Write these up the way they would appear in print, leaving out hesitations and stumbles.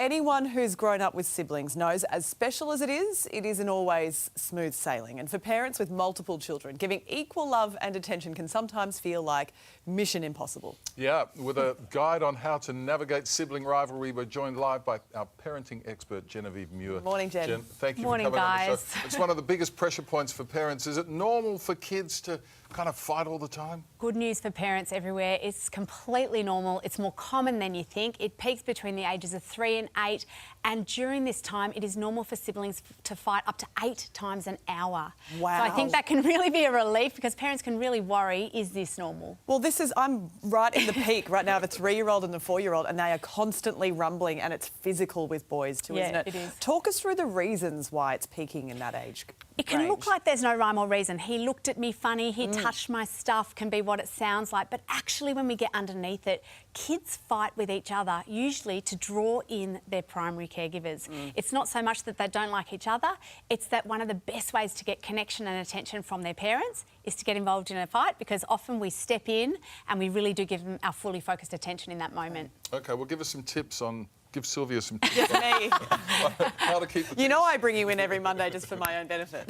anyone who's grown up with siblings knows as special as it isn't always smooth sailing. And for parents with multiple children, giving equal love and attention can sometimes feel like mission impossible. Yeah, with a guide on how to navigate sibling rivalry, we're joined live by our parenting expert, Genevieve Muir. Morning, Jen. Thank you Morning, for coming on the guys. show. It's one of the biggest pressure points for parents. Is it normal for kids to kind of fight all the time? Good news for parents everywhere. It's completely normal. It's more common than you think. It peaks between the ages of 3 and 8. And during this time, it is normal for siblings to fight up to 8 times an hour. Wow. So I think that can really be a relief because parents can really worry, is this normal? Well, I'm right in the peak right now of a 3-year-old and a 4-year-old, and they are constantly rumbling, and it's physical with boys too, Yeah, isn't it? it is. Talk us through the reasons why it's peaking in that age. It can look like there's no rhyme or reason. He looked at me funny, he touched my stuff, can be what it sounds like. But actually, when we get underneath it, kids fight with each other, usually to draw in their primary caregivers. It's not so much that they don't like each other, it's that one of the best ways to get connection and attention from their parents is to get involved in a fight, because often we step in and we really do give them our fully focused attention in that moment. OK, well, give us some tips on... Give Sylvia some tips Yes, me. how to keep the You know I bring you in every Monday just for my own benefit.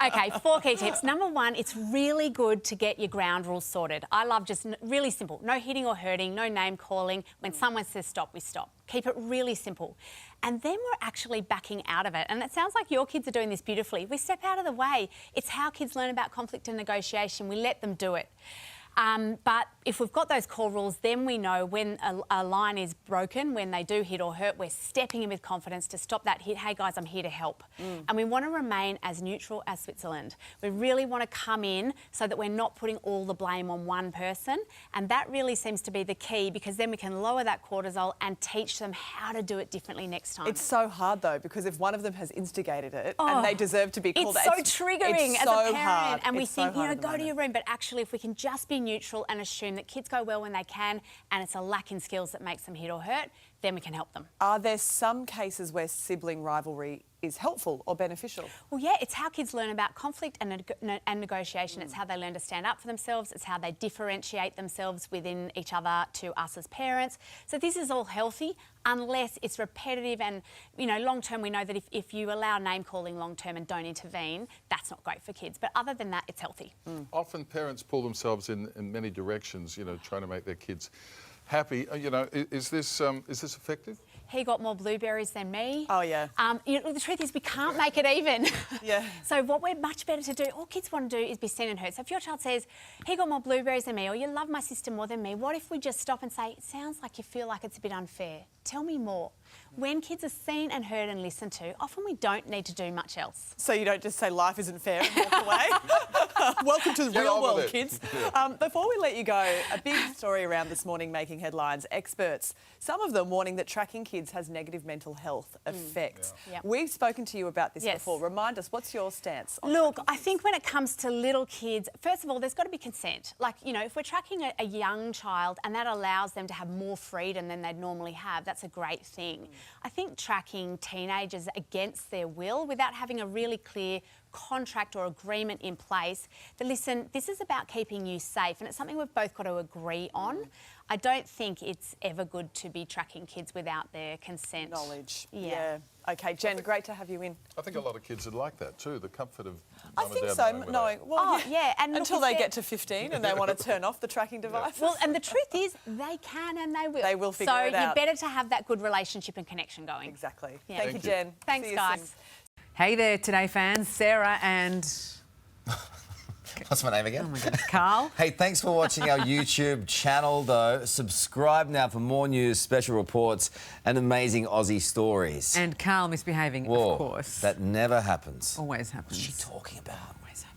OK, 4 key tips. Number 1, it's really good to get your ground rules sorted. I love just really simple. No hitting or hurting, no name calling. When someone says stop, we stop. Keep it really simple. And then we're actually backing out of it. And it sounds like your kids are doing this beautifully. We step out of the way. It's how kids learn about conflict and negotiation. We let them do it. But if we've got those core rules, then we know when a line is broken, when they do hit or hurt, we're stepping in with confidence to stop that hit. Hey, guys, I'm here to help. And we want to remain as neutral as Switzerland. We really want to come in so that we're not putting all the blame on one person. And that really seems to be the key, because then we can lower that cortisol and teach them how to do it differently next time. It's so hard, though, because if one of them has instigated it and they deserve to be called out... It's so triggering as a parent. And we think, go to your room. But actually, if we can just be neutral and assume that kids go well when they can, and it's a lack in skills that makes them hit or hurt, then we can help them. Are there some cases where sibling rivalry is helpful or beneficial? Well, yeah, it's how kids learn about conflict and negotiation. It's how they learn to stand up for themselves. It's how they differentiate themselves within each other to us as parents. So this is all healthy, unless it's repetitive and, long term, we know that if you allow name calling long term and don't intervene, that's not great for kids. But other than that, it's healthy. Often parents pull themselves in many directions, trying to make their kids happy. Is this effective? He got more blueberries than me. Oh, yeah. The truth is we can't make it even. Yeah. So what we're much better to do, all kids want to do is be seen and heard. So if your child says, he got more blueberries than me, or you love my sister more than me, what if we just stop and say, it sounds like you feel like it's a bit unfair. Tell me more. When kids are seen and heard and listened to, often we don't need to do much else. So you don't just say life isn't fair and walk away? Welcome to the real world, kids. Before we let you go, a big story around this morning making headlines. Experts, some of them warning that tracking kids has negative mental health effects. Yeah. Yep. We've spoken to you about this Yes. before. Remind us, what's your stance on Look, tracking I think when it comes to little kids, first of all, there's got to be consent. Like, if we're tracking a young child and that allows them to have more freedom than they'd normally have, that's a great thing. I think tracking teenagers against their will without having a really clear contract or agreement in place that, listen, this is about keeping you safe, and it's something we've both got to agree on. I don't think it's ever good to be tracking kids without their consent. knowledge? Yeah. OK, Jen, great to have you in. I think a lot of kids would like that too, the comfort of I mum and think dad so, knowing knowing... Yeah. And look, until if they they're- get to 15 and they want to turn off the tracking device. Well, and the truth is, they can and they will. They will figure it So out. you're better to have that good relationship and connection going. Exactly. Yeah. Thank you, Thank you. Jen. Thanks, See you guys. soon. Hey there, Today fans. Sarah and What's my name again? oh my goodness, Carl. Hey, thanks for watching our YouTube channel, though. Subscribe now for more news, special reports, and amazing Aussie stories. And Carl misbehaving, Whoa, of course. that never happens. always happens. What's she talking about? Always happens.